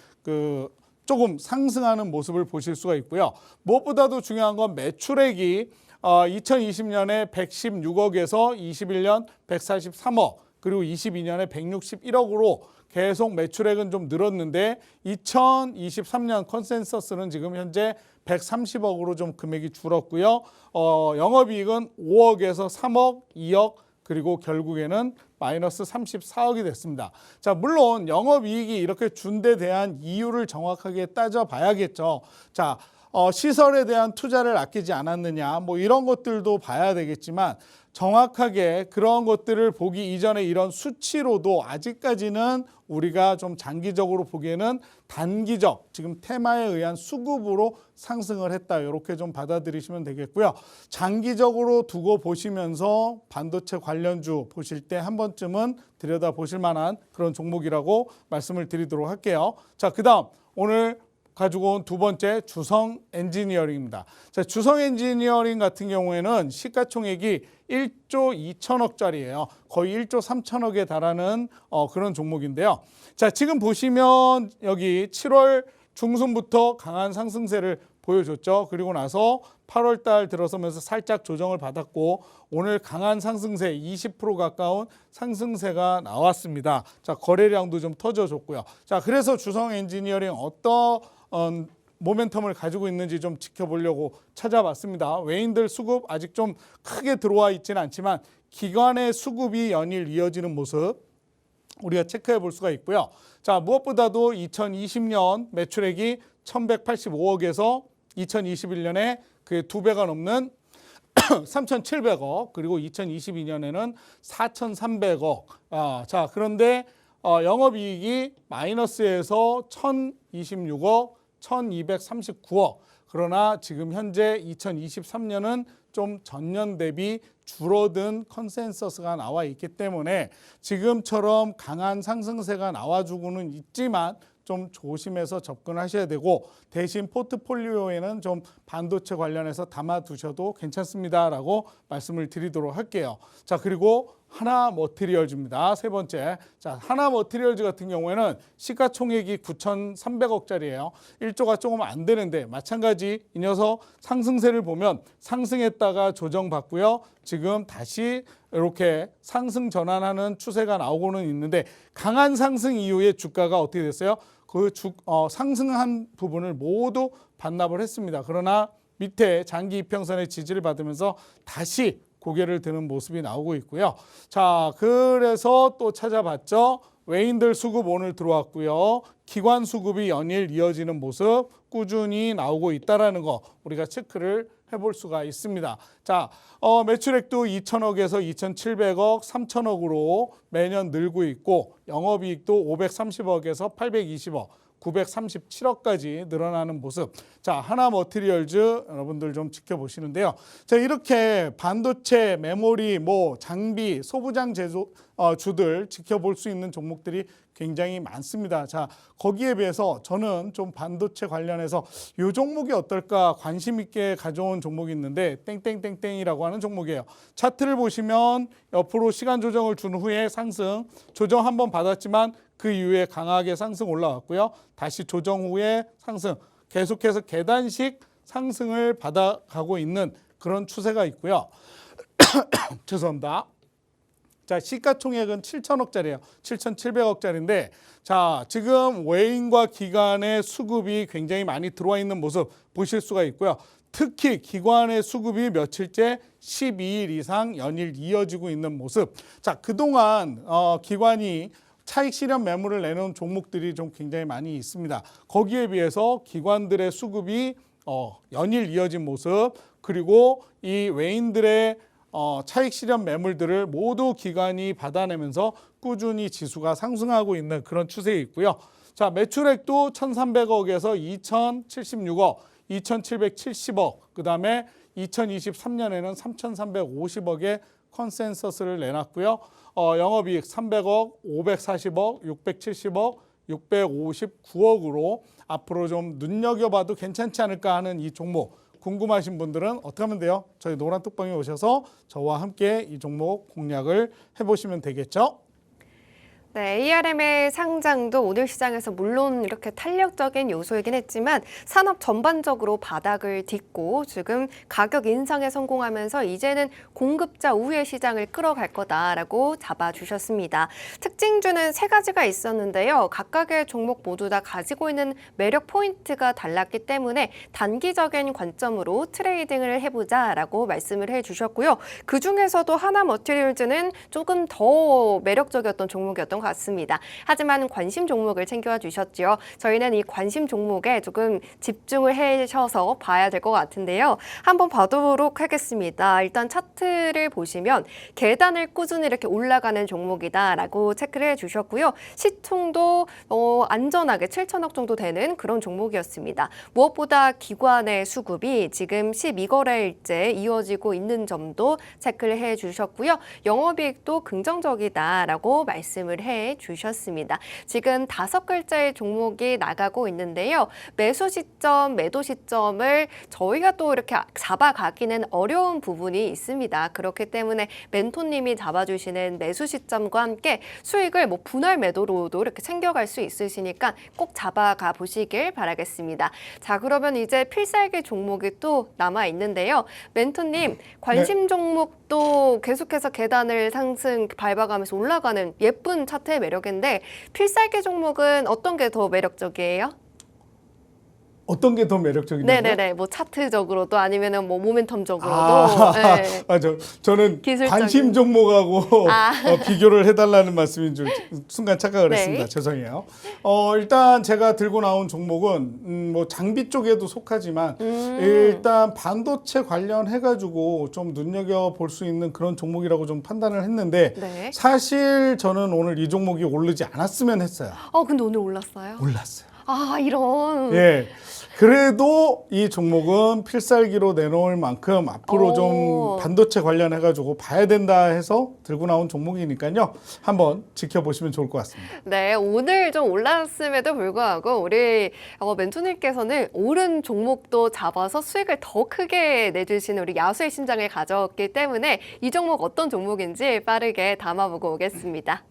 조금 상승하는 모습을 보실 수가 있고요. 무엇보다도 중요한 건 매출액이 2020년에 116억에서 21년 143억 그리고 22년에 161억으로 계속 매출액은 좀 늘었는데 2023년 컨센서스는 지금 현재 130억으로 좀 금액이 줄었고요. 영업이익은 5억에서 3억, 2억 그리고 결국에는 마이너스 34억이 됐습니다. 자, 물론 영업이익이 이렇게 준 데 대한 이유를 정확하게 따져봐야겠죠. 자, 시설에 대한 투자를 아끼지 않았느냐 뭐 이런 것들도 봐야 되겠지만 정확하게 그런 것들을 보기 이전에 이런 수치로도 아직까지는 우리가 좀 장기적으로 보기에는 단기적 지금 테마에 의한 수급으로 상승을 했다. 이렇게 좀 받아들이시면 되겠고요. 장기적으로 두고 보시면서 반도체 관련주 보실 때 한 번쯤은 들여다보실 만한 그런 종목이라고 말씀을 드리도록 할게요. 자, 그다음 오늘 가지고 온 두 번째 주성 엔지니어링입니다. 자, 주성 엔지니어링 같은 경우에는 시가총액이 1조 2천억짜리예요. 거의 1조 3천억에 달하는 그런 종목인데요. 자, 지금 보시면 여기 7월 중순부터 강한 상승세를 보여줬죠. 그리고 나서 8월 달 들어서면서 살짝 조정을 받았고 오늘 강한 상승세 20% 가까운 상승세가 나왔습니다. 자, 거래량도 좀 터져줬고요. 자, 그래서 주성 엔지니어링 어떤 모멘텀을 가지고 있는지 좀 지켜보려고 찾아봤습니다. 외인들 수급 아직 좀 크게 들어와 있지는 않지만 기관의 수급이 연일 이어지는 모습 우리가 체크해 볼 수가 있고요. 자, 무엇보다도 2020년 매출액이 1,185억에서 2021년에 그 2배가 넘는 3,700억 그리고 2022년에는 4,300억. 자, 그런데 영업이익이 마이너스에서 1,026억, 1,239억. 그러나 지금 현재 2023년은 좀 전년 대비 줄어든 컨센서스가 나와 있기 때문에 지금처럼 강한 상승세가 나와주고는 있지만 좀 조심해서 접근하셔야 되고 대신 포트폴리오에는 좀 반도체 관련해서 담아두셔도 괜찮습니다라고 말씀을 드리도록 할게요. 자, 그리고 하나 머티리얼즈입니다. 세 번째. 자, 하나 머티리얼즈 같은 경우에는 시가총액이 9,300억짜리예요. 1조가 조금 안 되는데 마찬가지 이 녀석 상승세를 보면 상승했다가 조정받고요. 지금 다시 이렇게 상승 전환하는 추세가 나오고는 있는데 강한 상승 이후에 주가가 어떻게 됐어요? 상승한 부분을 모두 반납을 했습니다. 그러나 밑에 장기 이평선의 지지를 받으면서 다시 고개를 드는 모습이 나오고 있고요. 자, 그래서 또 찾아봤죠. 외인들 수급 오늘 들어왔고요. 기관 수급이 연일 이어지는 모습 꾸준히 나오고 있다라는 거 우리가 체크를 해볼 수가 있습니다. 자, 매출액도 2,000억에서 2,700억, 3,000억으로 매년 늘고 있고 영업이익도 530억에서 820억, 937억까지 늘어나는 모습. 자, 하나 머티리얼즈 여러분들 좀 지켜보시는데요. 자, 이렇게 반도체, 메모리, 장비, 소부장 주들 지켜볼 수 있는 종목들이 굉장히 많습니다. 자, 거기에 비해서 저는 좀 반도체 관련해서 이 종목이 어떨까 관심 있게 가져온 종목이 있는데 땡땡땡땡이라고 하는 종목이에요. 차트를 보시면 옆으로 시간 조정을 준 후에 상승, 조정 한번 받았지만 그 이후에 강하게 상승 올라왔고요. 다시 조정 후에 상승, 계속해서 계단식 상승을 받아가고 있는 그런 추세가 있고요. 죄송합니다. 자, 시가총액은 7천억짜리예요. 7,700억짜리인데 자, 지금 외인과 기관의 수급이 굉장히 많이 들어와 있는 모습 보실 수가 있고요. 특히 기관의 수급이 며칠째 12일 이상 연일 이어지고 있는 모습. 자, 그동안 기관이 차익 실현 매물을 내놓은 종목들이 좀 굉장히 많이 있습니다. 거기에 비해서 기관들의 수급이 연일 이어진 모습, 그리고 이 외인들의 차익 실현 매물들을 모두 기관이 받아내면서 꾸준히 지수가 상승하고 있는 그런 추세에 있고요. 자, 매출액도 1,300억에서 2,076억, 2,770억, 그 다음에 2023년에는 3,350억의 컨센서스를 내놨고요. 영업이익 300억, 540억, 670억, 659억으로 앞으로 좀 눈여겨봐도 괜찮지 않을까 하는 이 종목 궁금하신 분들은 어떻게 하면 돼요? 저희 노란 톡방에 오셔서 저와 함께 이 종목 공략을 해보시면 되겠죠? 네, ARM의 상장도 오늘 시장에서 물론 이렇게 탄력적인 요소이긴 했지만 산업 전반적으로 바닥을 딛고 지금 가격 인상에 성공하면서 이제는 공급자 우위의 시장을 끌어갈 거다라고 잡아주셨습니다. 특징주는 세 가지가 있었는데요. 각각의 종목 모두 다 가지고 있는 매력 포인트가 달랐기 때문에 단기적인 관점으로 트레이딩을 해보자라고 말씀을 해주셨고요. 그중에서도 하나 머티리얼즈는 조금 더 매력적이었던 종목이었던 것 같습니다. 하지만 관심 종목을 챙겨와 주셨죠. 저희는 이 관심 종목에 조금 집중을 해셔서 봐야 될 것 같은데요. 한번 봐도록 하겠습니다. 일단 차트를 보시면 계단을 꾸준히 이렇게 올라가는 종목이다라고 체크를 해주셨고요. 시총도 안전하게 7천억 정도 되는 그런 종목이었습니다. 무엇보다 기관의 수급이 지금 12거래일째 이어지고 있는 점도 체크를 해주셨고요. 영업이익도 긍정적이다라고 말씀을 해주셨습니다. 지금 5글자의 종목이 나가고 있는데요. 매수 시점, 매도 시점을 저희가 또 이렇게 잡아가기는 어려운 부분이 있습니다. 그렇기 때문에 멘토님이 잡아주시는 매수 시점과 함께 수익을 분할 매도로도 이렇게 챙겨갈 수 있으시니까 꼭 잡아가 보시길 바라겠습니다. 자, 그러면 이제 필살기 종목이 또 남아 있는데요. 멘토님, 관심 종목도 계속해서 계단을 상승 밟아가면서 올라가는 예쁜 차트의 매력인데 필살기 종목은 어떤 게 더 매력적이에요? 어떤 게 더 매력적이냐고요? 네네네. 차트적으로도 아니면은 모멘텀적으로도. 네. 맞아. 저는 기술적인. 관심 종목하고 비교를 해달라는 말씀인 줄 순간 착각을 했습니다. 죄송해요. 일단 제가 들고 나온 종목은 장비 쪽에도 속하지만 일단 반도체 관련해가지고 좀 눈여겨볼 수 있는 그런 종목이라고 좀 판단을 했는데 네. 사실 저는 오늘 이 종목이 오르지 않았으면 했어요. 근데 오늘 올랐어요? 올랐어요. 이런. 예. 그래도 이 종목은 필살기로 내놓을 만큼 앞으로 좀 반도체 관련해가지고 봐야 된다 해서 들고 나온 종목이니까요. 한번 지켜보시면 좋을 것 같습니다. 네, 오늘 좀 올랐음에도 불구하고 우리 멘토님께서는 오른 종목도 잡아서 수익을 더 크게 내주시는 우리 야수의 심장을 가졌기 때문에 이 종목 어떤 종목인지 빠르게 담아보고 오겠습니다.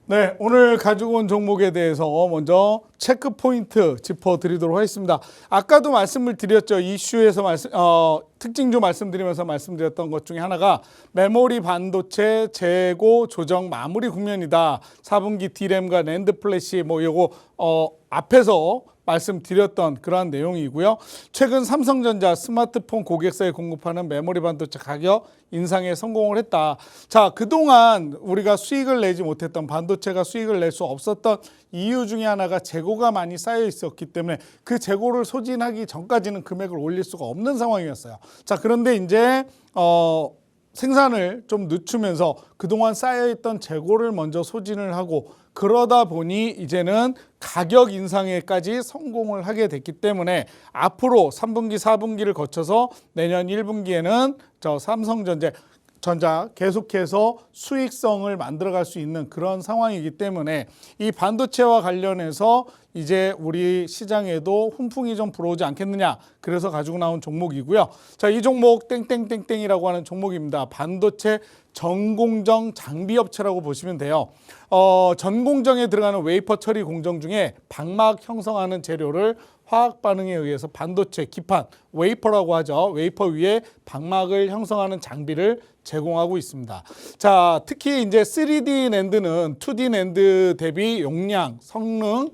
네, 오늘 가지고 온 종목에 대해서 먼저 체크 포인트 짚어드리도록 하겠습니다. 아까도 말씀을 드렸죠. 이슈에서 특징주 말씀드리면서 말씀드렸던 것 중에 하나가 메모리 반도체 재고 조정 마무리 국면이다. 4분기 D램과 낸드 플래시 요거 앞에서 말씀드렸던 그러한 내용이고요. 최근 삼성전자 스마트폰 고객사에 공급하는 메모리 반도체 가격 인상에 성공을 했다. 자, 그동안 우리가 수익을 내지 못했던 반도체가 수익을 낼 수 없었던 이유 중에 하나가 재고가 많이 쌓여 있었기 때문에 그 재고를 소진하기 전까지는 금액을 올릴 수가 없는 상황이었어요. 자, 그런데 이제 생산을 좀 늦추면서 그동안 쌓여있던 재고를 먼저 소진을 하고 그러다 보니 이제는 가격 인상에까지 성공을 하게 됐기 때문에 앞으로 3분기, 4분기를 거쳐서 내년 1분기에는 저 삼성전자 계속해서 수익성을 만들어갈 수 있는 그런 상황이기 때문에 이 반도체와 관련해서 이제 우리 시장에도 훈풍이 좀 불어오지 않겠느냐, 그래서 가지고 나온 종목이고요. 자, 이 종목 땡땡땡땡이라고 하는 종목입니다. 반도체 전공정 장비업체라고 보시면 돼요. 전공정에 들어가는 웨이퍼 처리 공정 중에 방막 형성하는 재료를 화학 반응에 의해서 반도체 기판, 웨이퍼라고 하죠. 웨이퍼 위에 방막을 형성하는 장비를 제공하고 있습니다. 자, 특히 이제 3D 낸드는 2D 낸드 대비 용량, 성능,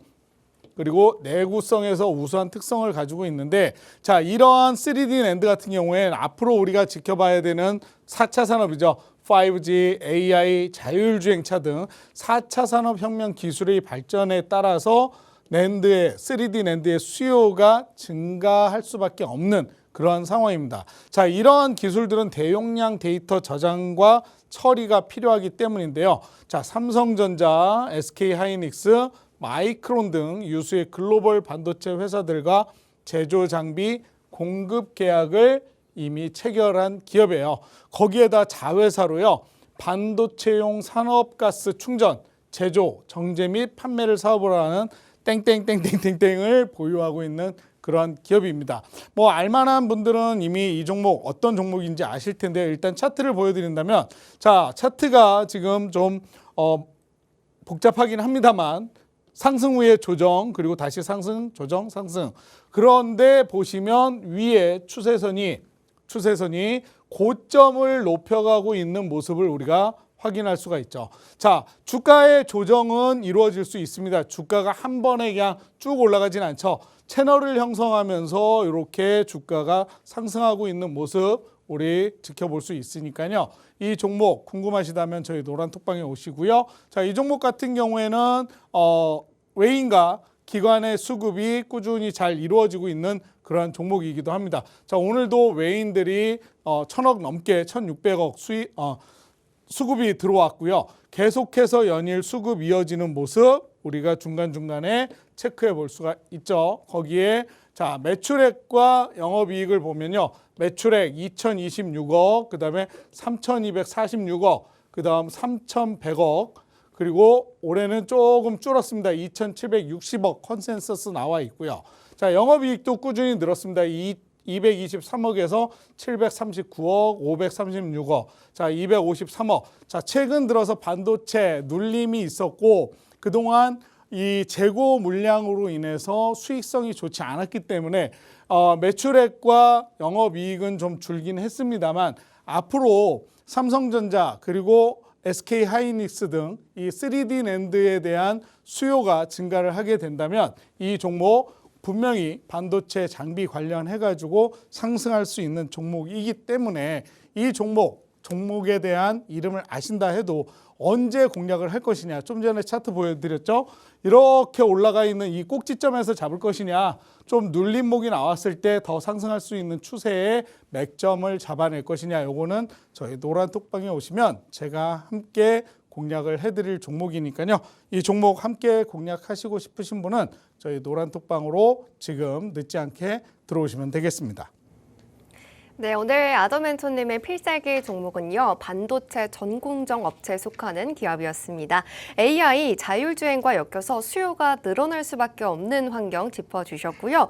그리고 내구성에서 우수한 특성을 가지고 있는데, 자, 이러한 3D 낸드 같은 경우에는 앞으로 우리가 지켜봐야 되는 4차 산업이죠. 5G, AI, 자율주행차 등 4차 산업혁명 기술의 발전에 따라서 3D 낸드의 수요가 증가할 수밖에 없는 그러한 상황입니다. 자, 이러한 기술들은 대용량 데이터 저장과 처리가 필요하기 때문인데요. 자, 삼성전자, SK하이닉스, 마이크론 등 유수의 글로벌 반도체 회사들과 제조 장비 공급 계약을 이미 체결한 기업이에요. 거기에다 자회사로요, 반도체용 산업가스 충전, 제조, 정제 및 판매를 사업을 하는 땡땡땡땡땡땡을 보유하고 있는 그런 기업입니다. 알만한 분들은 이미 이 종목 어떤 종목인지 아실 텐데 일단 차트를 보여드린다면, 자, 차트가 지금 좀 복잡하긴 합니다만 상승 후에 조정, 그리고 다시 상승, 조정, 상승. 그런데 보시면 위에 추세선이 고점을 높여가고 있는 모습을 우리가 확인할 수가 있죠. 자, 주가의 조정은 이루어질 수 있습니다. 주가가 한 번에 그냥 쭉 올라가진 않죠. 채널을 형성하면서 이렇게 주가가 상승하고 있는 모습 우리 지켜볼 수 있으니까요. 이 종목 궁금하시다면 저희 노란톡방에 오시고요. 자, 이 종목 같은 경우에는 외인과 기관의 수급이 꾸준히 잘 이루어지고 있는 그러한 종목이기도 합니다. 자, 오늘도 외인들이 1,000억 넘게 1,600억 수급이 들어왔고요. 계속해서 연일 수급 이어지는 모습 우리가 중간중간에 체크해 볼 수가 있죠. 거기에 자, 매출액과 영업이익을 보면요. 매출액 2,026억, 그 다음에 3,246억, 그 다음 3,100억, 그리고 올해는 조금 줄었습니다. 2,760억 컨센서스 나와 있고요. 자, 영업이익도 꾸준히 늘었습니다. 223억에서 739억, 536억, 자, 253억. 자, 최근 들어서 반도체 눌림이 있었고 그동안 이 재고 물량으로 인해서 수익성이 좋지 않았기 때문에 매출액과 영업이익은 좀 줄긴 했습니다만 앞으로 삼성전자 그리고 SK하이닉스 등 이 3D 낸드에 대한 수요가 증가를 하게 된다면 이 종목 분명히 반도체 장비 관련해가지고 상승할 수 있는 종목이기 때문에 이 종목에 대한 이름을 아신다 해도 언제 공략을 할 것이냐, 좀 전에 차트 보여드렸죠. 이렇게 올라가 있는 이 꼭지점에서 잡을 것이냐, 좀 눌림목이 나왔을 때 더 상승할 수 있는 추세의 맥점을 잡아낼 것이냐, 요거는 저희 노란톡방에 오시면 제가 함께 공략을 해드릴 종목이니까요. 이 종목 함께 공략하시고 싶으신 분은 저희 노란톡방으로 지금 늦지 않게 들어오시면 되겠습니다. 네, 오늘 아더멘토님의 필살기 종목은요, 반도체 전공정 업체에 속하는 기업이었습니다. AI 자율주행과 엮여서 수요가 늘어날 수밖에 없는 환경 짚어주셨고요.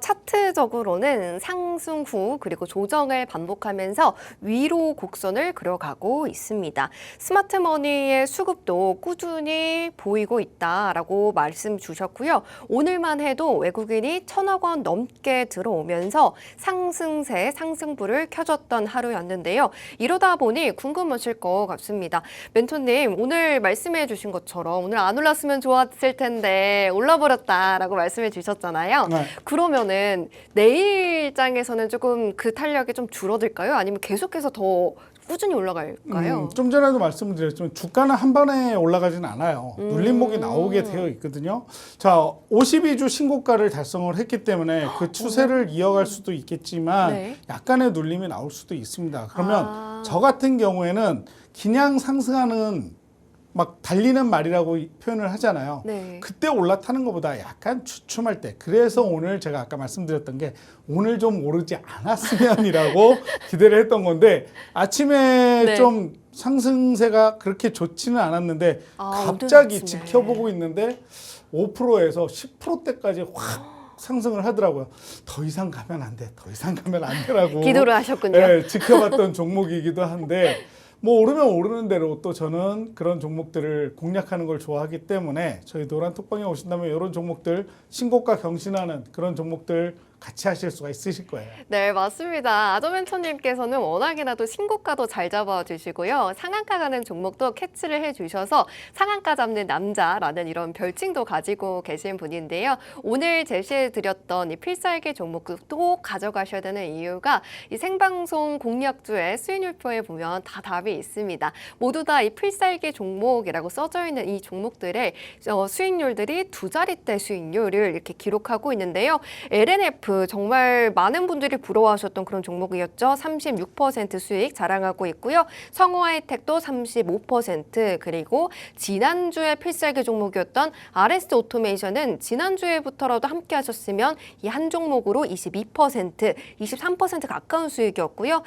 차트적으로는 상승 후 그리고 조정을 반복하면서 위로 곡선을 그려가고 있습니다. 스마트머니의 수급도 꾸준히 보이고 있다라고 말씀 주셨고요. 오늘만 해도 외국인이 1,000억 원 넘게 들어오면서 상승세, 상승불을 켜줬던 하루였는데요. 이러다 보니 궁금하실 것 같습니다. 멘토님, 오늘 말씀해 주신 것처럼 오늘 안 올랐으면 좋았을 텐데 올라버렸다라고 말씀해 주셨잖아요. 네. 그러면은 내일장에서는 조금 그 탄력이 좀 줄어들까요? 아니면 계속해서 더 꾸준히 올라갈까요? 좀 전에도 말씀드렸지만 주가는 한 번에 올라가지는 않아요. 눌림목이 나오게 되어 있거든요. 자, 52주 신고가를 달성을 했기 때문에 그 추세를 이어갈 수도 있겠지만 네. 약간의 눌림이 나올 수도 있습니다. 그러면 저 같은 경우에는 그냥 상승하는 막 달리는 말이라고 표현을 하잖아요. 네. 그때 올라타는 것보다 약간 주춤할 때. 그래서 오늘 제가 아까 말씀드렸던 게 오늘 좀 오르지 않았으면이라고 기대를 했던 건데 아침에 네. 좀 상승세가 그렇게 좋지는 않았는데 오늘 갑자기 아침에. 지켜보고 있는데 5%에서 10%대까지 확 상승을 하더라고요. 더 이상 가면 안 돼. 더 이상 가면 안 되라고. 기도를 하셨군요. 네, 지켜봤던 종목이기도 한데 뭐 오르면 오르는 대로 또 저는 그런 종목들을 공략하는 걸 좋아하기 때문에 저희 노란톡방에 오신다면 이런 종목들 신고가 경신하는 그런 종목들 같이 하실 수가 있으실 거예요. 네, 맞습니다. 아더멘토님께서는 워낙이나도 신고가도 잘 잡아주시고요. 상한가 가는 종목도 캐치를 해주셔서 상한가 잡는 남자라는 이런 별칭도 가지고 계신 분인데요. 오늘 제시해드렸던 이 필살기 종목도 가져가셔야 되는 이유가 이 생방송 공략주의 수익률표에 보면 다 답이 있습니다. 모두 다 이 필살기 종목이라고 써져 있는 이 종목들의 수익률들이 두 자릿대 수익률을 이렇게 기록하고 있는데요. LNF 정말 많은 분들이 부러워하셨던 그런 종목이었죠. 36% 수익 자랑하고 있고요. 성호하이텍도 35% 그리고 지난주에 필살기 종목이었던 RS 오토메이션은 지난주에부터라도 함께 하셨으면 이 한 종목으로 22%, 23% 가까운 수익이었고요.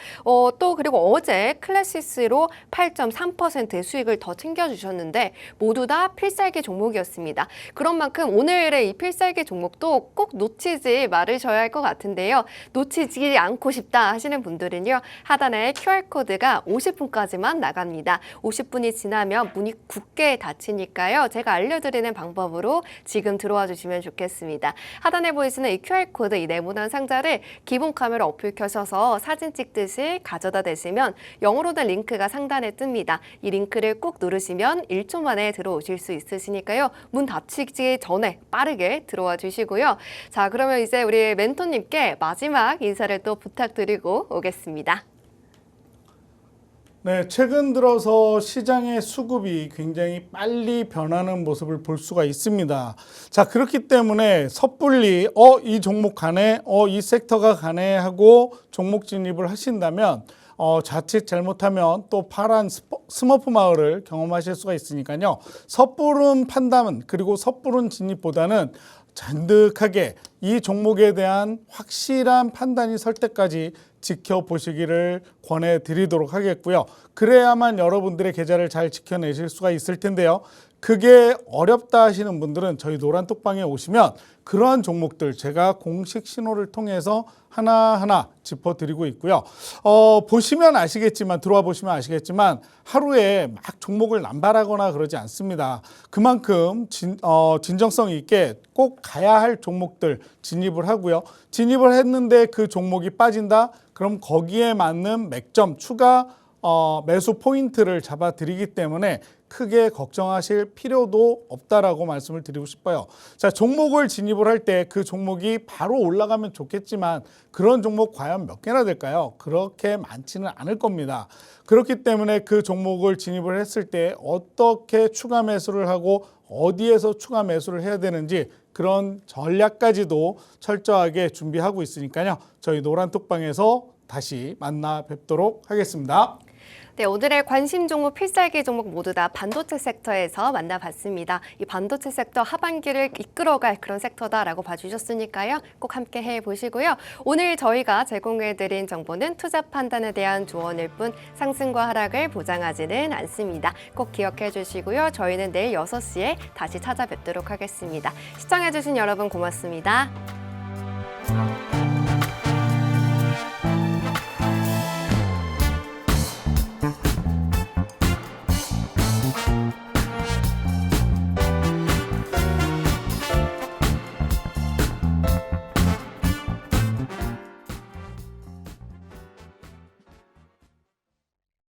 또 그리고 어제 클래시스로 8.3%의 수익을 더 챙겨주셨는데 모두 다 필살기 종목이었습니다. 그런 만큼 오늘의 이 필살기 종목도 꼭 놓치지 말으셔야 할 것 같은데요. 놓치지 않고 싶다 하시는 분들은요. 하단에 QR코드가 50분까지만 나갑니다. 50분이 지나면 문이 굳게 닫히니까요. 제가 알려드리는 방법으로 지금 들어와 주시면 좋겠습니다. 하단에 보이시는 이 QR코드, 이 네모난 상자를 기본 카메라 어플 켜셔서 사진 찍듯이 가져다 대시면 영어로 된 링크가 상단에 뜹니다. 이 링크를 꾹 누르시면 1초 만에 들어오실 수 있으시니까요. 문 닫히기 전에 빠르게 들어와 주시고요. 자, 그러면 이제 우리 멘토님께 마지막 인사를 또 부탁드리고 오겠습니다. 네, 최근 들어서 시장의 수급이 굉장히 빨리 변하는 모습을 볼 수가 있습니다. 자, 그렇기 때문에 섣불리 이 종목 가네, 이 섹터가 가네 하고 종목 진입을 하신다면 자칫 잘못하면 또 파란 스머프 마을을 경험하실 수가 있으니까요. 섣부른 판단 그리고 섣부른 진입보다는 잔득하게 이 종목에 대한 확실한 판단이 설 때까지 지켜보시기를 권해드리도록 하겠고요. 그래야만 여러분들의 계좌를 잘 지켜내실 수가 있을 텐데요. 그게 어렵다 하시는 분들은 저희 노란톡방에 오시면 그러한 종목들 제가 공식 신호를 통해서 하나하나 짚어드리고 있고요. 보시면 아시겠지만 들어와 보시면 아시겠지만 하루에 막 종목을 남발하거나 그러지 않습니다. 그만큼 진정성 있게 꼭 가야 할 종목들 진입을 하고요. 진입을 했는데 그 종목이 빠진다? 그럼 거기에 맞는 맥점 추가 매수 포인트를 잡아드리기 때문에 크게 걱정하실 필요도 없다라고 말씀을 드리고 싶어요. 자, 종목을 진입을 할 때 그 종목이 바로 올라가면 좋겠지만 그런 종목 과연 몇 개나 될까요? 그렇게 많지는 않을 겁니다. 그렇기 때문에 그 종목을 진입을 했을 때 어떻게 추가 매수를 하고 어디에서 추가 매수를 해야 되는지 그런 전략까지도 철저하게 준비하고 있으니까요. 저희 노란톡방에서 다시 만나 뵙도록 하겠습니다. 네, 오늘의 관심 종목, 필살기 종목 모두 다 반도체 섹터에서 만나봤습니다. 이 반도체 섹터 하반기를 이끌어갈 그런 섹터다라고 봐주셨으니까요. 꼭 함께 해보시고요. 오늘 저희가 제공해드린 정보는 투자 판단에 대한 조언일 뿐 상승과 하락을 보장하지는 않습니다. 꼭 기억해 주시고요. 저희는 내일 6시에 다시 찾아뵙도록 하겠습니다. 시청해주신 여러분 고맙습니다.